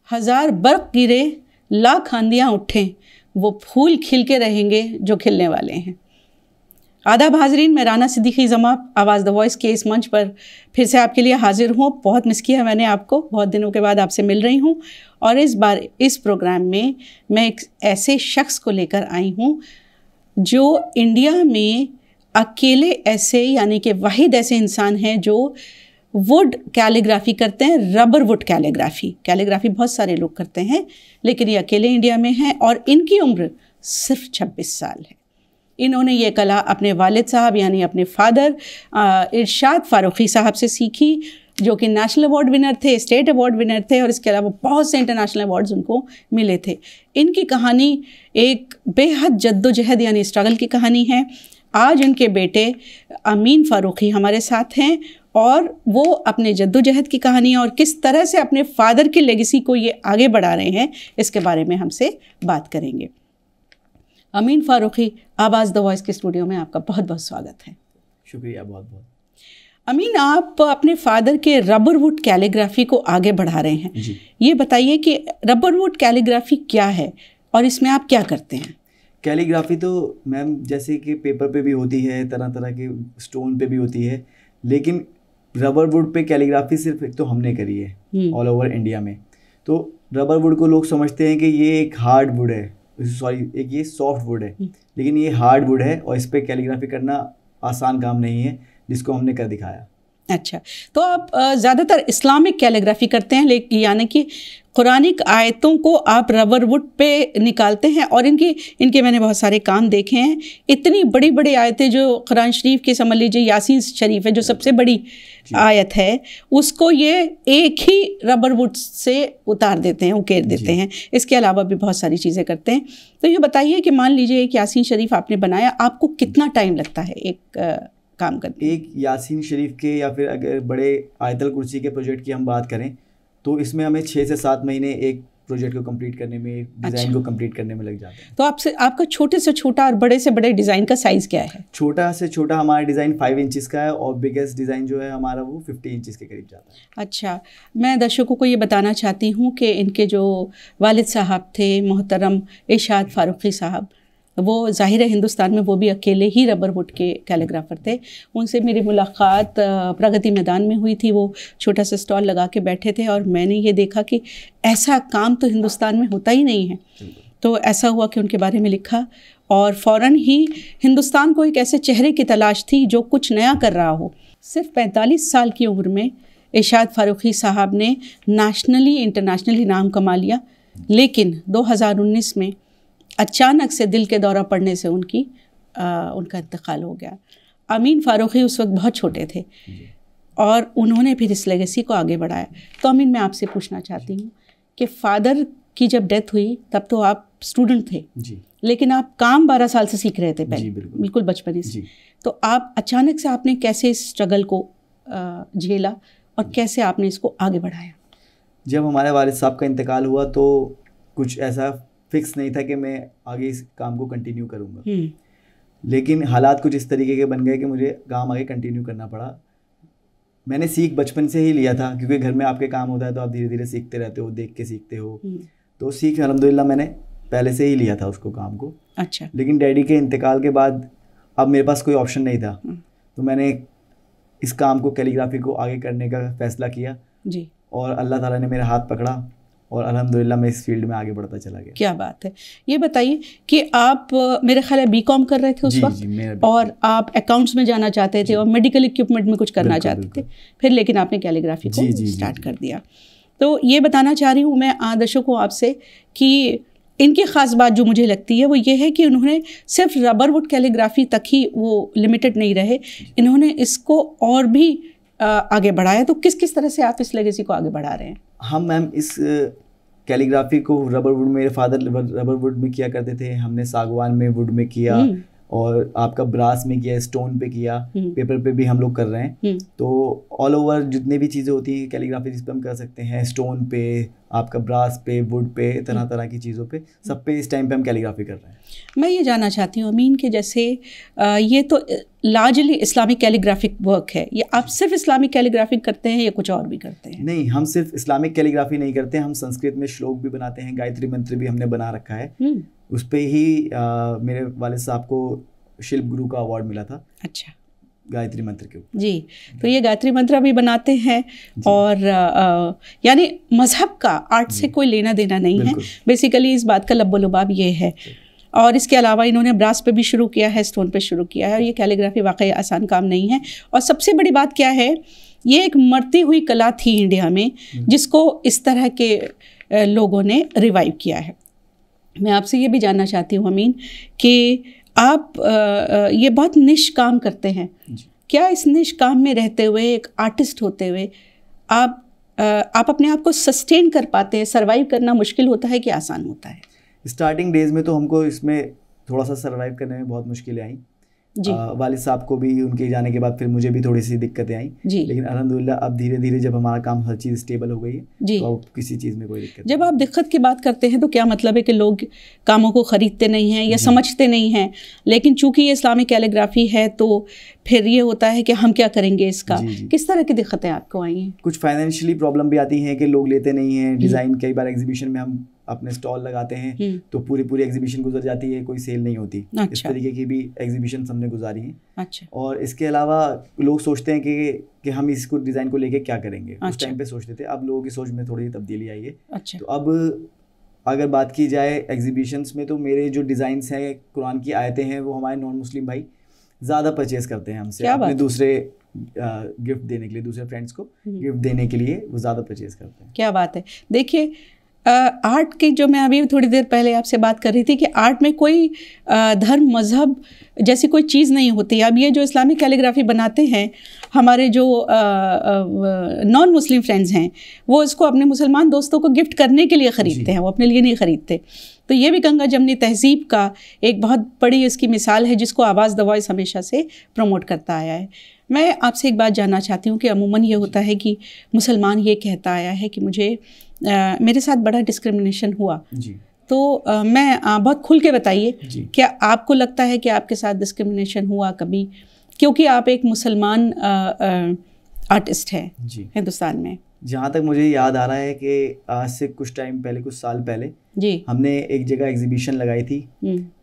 हजार बर्फ गिरे, लाख आंधियाँ उठें, वो फूल खिल के रहेंगे जो खिलने वाले हैं। आदाब हाजरीन, मैं राना सिद्दीकी जमा आवाज़ द वॉइस के इस मंच पर फिर से आपके लिए हाजिर हूँ। बहुत मिस किया मैंने आपको, बहुत दिनों के बाद आपसे मिल रही हूँ। और इस बार इस प्रोग्राम में मैं एक ऐसे शख्स को लेकर आई हूँ जो इंडिया में अकेले ऐसे, यानी कि वाहिद ऐसे इंसान हैं जो वुड कैलीग्राफी करते हैं, रबर वुड कैलीग्राफी बहुत सारे लोग करते हैं, लेकिन ये अकेले इंडिया में हैं और इनकी उम्र सिर्फ 26 साल है। इन्होंने ये कला अपने वालिद साहब यानी अपने फादर इरशाद फारूकी साहब से सीखी, जो कि नेशनल अवार्ड विनर थे, स्टेट अवार्ड विनर थे, और इसके अलावा बहुत से इंटरनेशनल अवार्ड्स उनको मिले थे। इनकी कहानी एक बेहद जद्दोजहद यानी स्ट्रगल की कहानी है। आज उनके बेटे अमीन फारूकी हमारे साथ हैं और वो अपने जद्दोजहद की कहानी और किस तरह से अपने फादर की लेगेसी को ये आगे बढ़ा रहे हैं, इसके बारे में हमसे बात करेंगे। अमीन फारूकी, आवाज़ द वॉइस के स्टूडियो में आपका बहुत बहुत स्वागत है। शुक्रिया, बहुत बहुत। अमीन, आप अपने फादर के रबर वुड कैलीग्राफी को आगे बढ़ा रहे हैं जी। ये बताइए कि रबर वुड कैलीग्राफी क्या है और इसमें आप क्या करते हैं? कैलीग्राफी तो मैम जैसे कि पेपर पे भी होती है, तरह तरह के स्टोन पे भी होती है, लेकिन रबर वुड पे कैलीग्राफी सिर्फ एक तो हमने करी है ऑल ओवर इंडिया में। तो रबर वुड को लोग समझते हैं कि ये एक हार्ड वुड है, सॉरी एक ये सॉफ्ट वुड है, लेकिन ये हार्ड वुड है और इस पर कैलीग्राफी करना आसान काम नहीं है, जिसको हमने कर दिखाया। अच्छा, तो आप ज़्यादातर इस्लामिक कैलीग्राफी करते हैं, लेकिन यानी कि कुरानिक आयतों को आप रबर वुड पे निकालते हैं। और इनके मैंने बहुत सारे काम देखे हैं। इतनी बड़ी बड़ी आयतें जो कुरान शरीफ की, समझ लीजिए यासीन शरीफ है जो सबसे बड़ी आयत है, उसको ये एक ही रबर वुड से उतार देते हैं, उकेर देते हैं। इसके अलावा भी बहुत सारी चीज़ें करते हैं। तो ये बताइए कि मान लीजिए एक यासीन शरीफ आपने बनाया, आपको कितना टाइम लगता है एक काम करने? एक यासीन शरीफ के या फिर अगर बड़े आयतल कुर्सी के प्रोजेक्ट की हम बात करें तो इसमें हमें 6 से 7 महीने एक प्रोजेक्ट को कंप्लीट करने में, डिज़ाइन को कंप्लीट करने में लग जाते हैं। तो आपका छोटे से छोटा और बड़े से बड़े डिज़ाइन का साइज़ क्या है? छोटा से छोटा हमारा डिज़ाइन 5 इंचज़ का है और बिगेस्ट डिज़ाइन जो है हमारा वो 50 इंचज़ के करीब जाता है। अच्छा, मैं दर्शकों को ये बताना चाहती हूँ कि इनके जो वालिद साहब थे मोहतरम इरशाद फारूकी साहब, वो ज़ाहिर है हिंदुस्तान में वो भी अकेले ही रबर वुड के कैलीग्राफर थे। उनसे मेरी मुलाकात प्रगति मैदान में हुई थी। वो छोटा सा स्टॉल लगा के बैठे थे और मैंने ये देखा कि ऐसा काम तो हिंदुस्तान में होता ही नहीं है। तो ऐसा हुआ कि उनके बारे में लिखा और फ़ौरन ही हिंदुस्तान को एक ऐसे चेहरे की तलाश थी जो कुछ नया कर रहा हो। सिर्फ 45 साल की उम्र में इरशाद फारूकी साहब ने नेशनली इंटरनेशनली नाम कमा लिया, लेकिन 2019 में अचानक से दिल के दौरा पड़ने से उनका इंतकाल हो गया। अमीन फारूकी उस वक्त बहुत छोटे थे और उन्होंने फिर इस लेगेसी को आगे बढ़ाया। तो अमीन, मैं आपसे पूछना चाहती हूँ कि फ़ादर की जब डेथ हुई तब तो आप स्टूडेंट थे जी, लेकिन आप काम 12 साल से सीख रहे थे पहले, बिल्कुल बचपन से। तो आप अचानक से आपने कैसे इस स्ट्रगल को झेला और कैसे आपने इसको आगे बढ़ाया? जब हमारे वालिद साहब का इंतकाल हुआ तो कुछ ऐसा फिक्स नहीं था कि मैं आगे इस काम को कंटिन्यू करूँगा, लेकिन हालात कुछ इस तरीके के बन गए कि मुझे काम आगे कंटिन्यू करना पड़ा। मैंने सीख बचपन से ही लिया था, क्योंकि घर में आपके काम होता है तो आप धीरे धीरे सीखते रहते हो, देख के सीखते हो। तो सीख अल्हम्दुलिल्लाह मैंने पहले से ही लिया था उसको, काम को। अच्छा। लेकिन डैडी के इंतकाल के बाद अब मेरे पास कोई ऑप्शन नहीं था, तो मैंने इस काम को, कैलीग्राफी को आगे करने का फ़ैसला किया जी। और अल्लाह ताला ने मेरा हाथ पकड़ा और अल्हम्दुलिल्लाह मैं इस फील्ड में आगे बढ़ता चला गया। क्या बात है। ये बताइए कि आप मेरे ख्याल है बीकॉम कर रहे थे उस वक्त और आप अकाउंट्स में जाना चाहते थे और मेडिकल इक्विपमेंट में कुछ करना चाहते थे, फिर लेकिन आपने कैलीग्राफी को स्टार्ट कर दिया। तो ये बताना चाह रही हूँ मैं दर्शकों को आपसे कि इनकी ख़ास बात जो मुझे लगती है वो ये है कि उन्होंने सिर्फ रबर वुड कैलीग्राफी तक ही वो लिमिटेड नहीं रहे, इन्होंने इसको और भी आगे बढ़ाया। तो किस किस तरह से आप इस लेगेसी को आगे बढ़ा रहे हैं? हम मैम इस कैलीग्राफी को रबर वुड, मेरे फादर रबर वुड में किया करते थे, हमने सागवान में वुड में किया और आपका ब्रास में किया, स्टोन पे किया, पेपर पे भी हम लोग कर रहे हैं। तो ऑल ओवर जितने भी चीज़ें होती हैं कैलीग्राफी जिस पे हम कर सकते हैं, स्टोन पे, आपका ब्रास पे, वुड पे, तरह तरह की चीज़ों पे, सब पे इस टाइम पे हम कैलीग्राफी कर रहे हैं। मैं ये जानना चाहती हूँ अमीन कि जैसे ये तो लार्जली इस्लामिक कैलीग्राफिक वर्क है, ये आप सिर्फ इस्लामिक कैलीग्राफी करते हैं या कुछ और भी करते हैं? नहीं, हम सिर्फ इस्लामिक कैलीग्राफी नहीं करते, हम संस्कृत में श्लोक भी बनाते हैं, गायत्री मंत्र भी हमने बना रखा है। उस पे ही मेरे वालिद साहब को शिल्प गुरु का अवार्ड मिला था। अच्छा, गायत्री मंत्र के ऊपर। जी, तो ये गायत्री मंत्र भी बनाते हैं और यानी मजहब का आर्ट से कोई लेना देना नहीं है, बेसिकली इस बात का लब्बो-लुबाब ये है। और इसके अलावा इन्होंने ब्रास पे भी शुरू किया है, स्टोन पे शुरू किया है, और ये कैलीग्राफी वाकई आसान काम नहीं है। और सबसे बड़ी बात क्या है, ये एक मरती हुई कला थी इंडिया में, जिसको इस तरह के लोगों ने रिवाइव किया है। मैं आपसे ये भी जानना चाहती हूँ अमीन कि आप ये बहुत निश काम करते हैं, क्या इस निश काम में रहते हुए, एक आर्टिस्ट होते हुए, आप अपने आप को सस्टेन कर पाते हैं? सर्वाइव करना मुश्किल होता है कि आसान होता है? स्टार्टिंग डेज में तो हमको इसमें थोड़ा सा सर्वाइव करने में बहुत मुश्किलें आई। वालिद साहब को भी उनके जाने के बाद फिर मुझे भी थोड़ी सी दिक्कतें आई, लेकिन अल्हम्दुलिल्लाह अब धीरे धीरे जब हमारा काम हर चीज़ स्टेबल हो गई है तो अब किसी चीज़ में कोई दिक्कत। जब आप दिक्कत की बात करते हैं तो क्या मतलब है कि लोग कामों को ख़रीदते नहीं हैं या समझते नहीं हैं, लेकिन चूंकि ये इस्लामिक कैलीग्राफी है तो फिर ये होता है कि हम क्या करेंगे इसका? किस तरह की दिक्कतें आपको आई हैं? कुछ फाइनेंशियली प्रॉब्लम भी आती हैं कि लोग लेते नहीं हैं डिज़ाइन। कई बार एग्जीबिशन में हम अपने स्टॉल लगाते हैं तो पूरी एग्जीबिशन गुजर जाती है, कोई सेल नहीं होती। अच्छा। इस तरीके की भी एग्जीबिशन हमने गुजारी हैं। अच्छा। और इसके अलावा लोग सोचते हैं कि हम इसको डिज़ाइन को लेके क्या करेंगे। अच्छा। उस टाइम पे सोचते थे, अब लोगों की सोच में थोड़ी तब्दीली आई है। अच्छा। तो अब अगर बात की जाए एग्जीबिशंस में, तो मेरे जो डिज़ाइंस हैं, कुरान की आयतें हैं, वो हमारे नॉन मुस्लिम भाई ज़्यादा परचेज़ करते हैं हमसे, अपने दूसरे गिफ्ट देने के लिए, दूसरे फ्रेंड्स को गिफ्ट देने के लिए वो ज़्यादा परचेज़ करते हैं। क्या बात है। देखिए आर्ट की जो मैं अभी थोड़ी देर पहले आपसे बात कर रही थी कि आर्ट में कोई धर्म मज़हब जैसी कोई चीज़ नहीं होती। अब ये जो इस्लामिक कैलीग्राफी बनाते हैं हमारे जो नॉन मुस्लिम फ्रेंड्स हैं, वो इसको अपने मुसलमान दोस्तों को गिफ्ट करने के लिए ख़रीदते हैं, वो अपने लिए नहीं ख़रीदते। तो ये भी गंगा जमनी तहज़ीब का एक बहुत बड़ी इसकी मिसाल है, जिसको आवाज़ द वॉइस हमेशा से प्रमोट करता आया है। मैं आपसे एक बात जानना चाहती हूँ कि अमूमन ये होता है कि मुसलमान ये कहता आया है कि मुझे मेरे साथ बड़ा डिस्क्रिमिनेशन हुआ। जी। तो मैं बहुत खुल के बताइए, क्या आपको लगता है कि आपके साथ डिस्क्रिमिनेशन हुआ कभी, क्योंकि आप एक मुसलमान आर्टिस्ट हैं हिंदुस्तान में? जहाँ तक मुझे याद आ रहा है कि आज से कुछ टाइम पहले, कुछ साल पहले जी, हमने एक जगह एग्जीबिशन लगाई थी।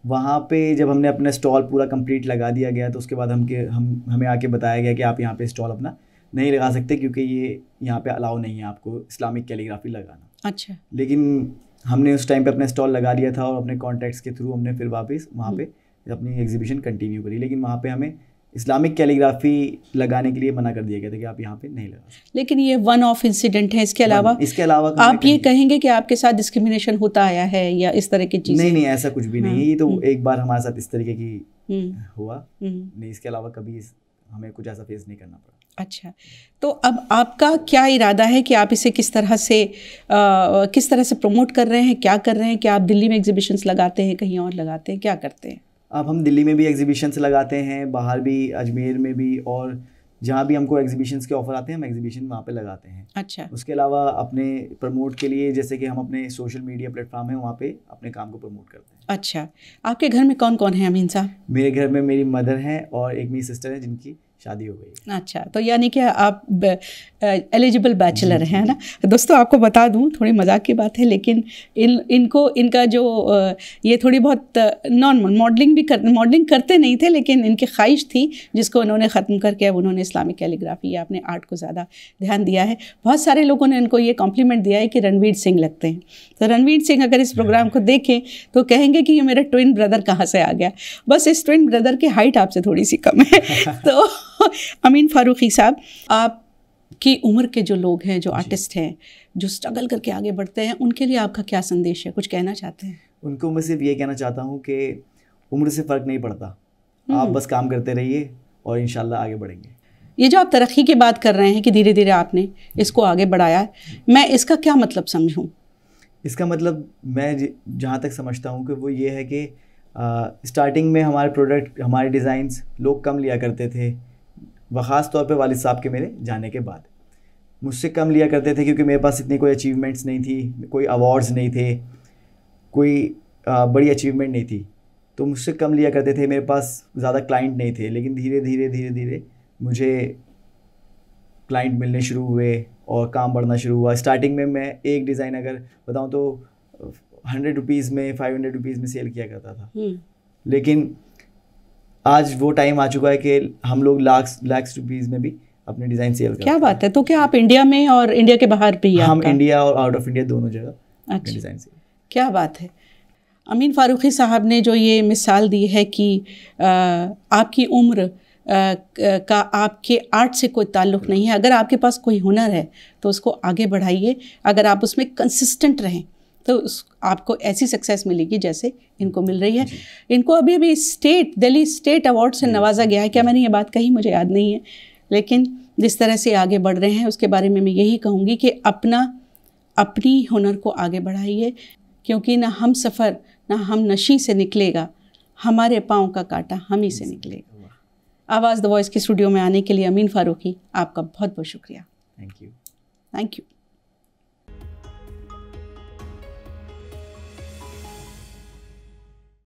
वहाँ पे जब हमने अपना स्टॉल पूरा कंप्लीट लगा दिया गया तो उसके बाद हमें आके बताया गया कि आप यहाँ पे स्टॉल अपना नहीं लगा सकते, क्योंकि ये यहाँ पे अलाउ नहीं है आपको इस्लामिक कैलीग्राफी लगाना। अच्छा। लेकिन हमने उस टाइम पे अपना स्टॉल लगा दिया था और अपने कॉन्टैक्ट्स के थ्रू हमने फिर वापस वहाँ पे अपनी एग्जीबिशन कंटिन्यू करी, लेकिन वहाँ पे हमें इस्लामिक कैलीग्राफी लगाने के लिए मना कर दिया गया था कि आप यहाँ पे नहीं लगा सकते। लेकिन ये वन ऑफ इंसिडेंट है, इसके अलावा आप ये कहेंगे कि आपके साथ डिस्क्रिमिनेशन होता आया है या इस तरह की चीज़ें? नहीं, ऐसा कुछ भी नहीं है। ये तो एक बार हमारे साथ इस तरीके की हुआ, नहीं, इसके अलावा कभी हमें कुछ ऐसा फेस नहीं करना पड़ा। अच्छा, तो अब आपका क्या इरादा है कि आप इसे किस तरह से प्रमोट कर रहे हैं, क्या कर रहे हैं? क्या आप दिल्ली में एग्जीबिशंस लगाते हैं, कहीं और लगाते हैं, क्या करते हैं? अब हम दिल्ली में भी एग्जीबिशंस लगाते हैं, बाहर भी, अजमेर में भी, और जहाँ भी हमको एग्जीबिशंस के ऑफर आते हैं हम एग्जीबिशन वहाँ पे लगाते हैं। अच्छा। उसके अलावा अपने प्रमोट के लिए, जैसे कि हम अपने सोशल मीडिया प्लेटफॉर्म है वहाँ पे अपने काम को प्रमोट करते हैं। अच्छा, आपके घर में कौन कौन है अमीन साहब? मेरे घर में मेरी मदर हैं और एक मेरी सिस्टर है जिनकी शादी हो गई। अच्छा, तो यानी कि आप एलिजिबल बैचलर हैं ना? दोस्तों आपको बता दूं, थोड़ी मजाक की बात है, लेकिन इनका जो ये थोड़ी बहुत नॉर्मल मॉडलिंग करते नहीं थे, लेकिन इनकी ख्वाहिश थी जिसको उन्होंने ख़त्म करके अब उन्होंने इस्लामिक कैलीग्राफी या अपने आर्ट को ज़्यादा ध्यान दिया है। बहुत सारे लोगों ने इनको ये कॉम्प्लीमेंट दिया है कि रणवीर सिंह लगते हैं। तो रणवीर सिंह अगर इस प्रोग्राम को देखें तो कहेंगे कि ये मेरा ट्विन ब्रदर कहाँ से आ गया। बस इस ट्विन ब्रदर की हाइट आपसे थोड़ी सी कम है। तो अमीन फारूकी साहब, आपकी उम्र के जो लोग हैं, जो आर्टिस्ट हैं, जो स्ट्रगल करके आगे बढ़ते हैं, उनके लिए आपका क्या संदेश है? कुछ कहना चाहते हैं? उनको मैं सिर्फ ये कहना चाहता हूँ कि उम्र से फ़र्क नहीं पड़ता, आप बस काम करते रहिए और इंशाल्लाह आगे बढ़ेंगे। ये जो आप तरक्की की बात कर रहे हैं कि धीरे धीरे आपने इसको आगे बढ़ाया, मैं इसका क्या मतलब समझूँ? इसका मतलब मैं जहाँ तक समझता हूँ कि वो ये है कि स्टार्टिंग में हमारे प्रोडक्ट, हमारे डिज़ाइंस लोग कम लिया करते थे, व ख़ास तौर पे वालिद साहब के मेरे जाने के बाद। मुझसे कम लिया करते थे क्योंकि मेरे पास इतनी कोई अचीवमेंट्स नहीं थी, कोई अवार्ड्स नहीं थे, कोई बड़ी अचीवमेंट नहीं थी, तो मुझसे कम लिया करते थे। मेरे पास ज़्यादा क्लाइंट नहीं थे, लेकिन धीरे धीरे मुझे क्लाइंट मिलने शुरू हुए और काम बढ़ना शुरू हुआ। स्टार्टिंग में मैं एक डिज़ाइन अगर बताऊँ तो 100 रुपीज़ में 500 रुपीज़ में सेल किया करता था, लेकिन आज वो टाइम आ चुका है कि हम लोग लाख रुपीज़ में भी अपने डिज़ाइन सेल करते हैं। क्या बात है। तो क्या आप इंडिया में और इंडिया के बाहर भी? हम इंडिया और आउट ऑफ इंडिया दोनों जगह डिज़ाइन सेल। क्या बात है। अमीन फ़ारूक़ी साहब ने जो ये मिसाल दी है कि आपकी उम्र का आपके आर्ट से कोई ताल्लुक़ नहीं है। अगर आपके पास कोई हुनर है तो उसको आगे बढ़ाइए, अगर आप उसमें कंसिस्टेंट रहें तो आपको ऐसी सक्सेस मिलेगी जैसे इनको मिल रही है। इनको अभी भी दिल्ली स्टेट अवार्ड से नवाजा गया है। क्या मैंने ये बात कही? मुझे याद नहीं है, लेकिन जिस तरह से आगे बढ़ रहे हैं उसके बारे में मैं यही कहूँगी कि अपनी हुनर को आगे बढ़ाइए, क्योंकि ना हम सफ़र ना हम नशी से निकलेगा, हमारे पाँव का कांटा हम ही से निकलेगा। आवाज़ द वॉइस के स्टूडियो में आने के लिए अमीन फ़ारूक़ी, आपका बहुत बहुत शुक्रिया। Thank you. Thank you.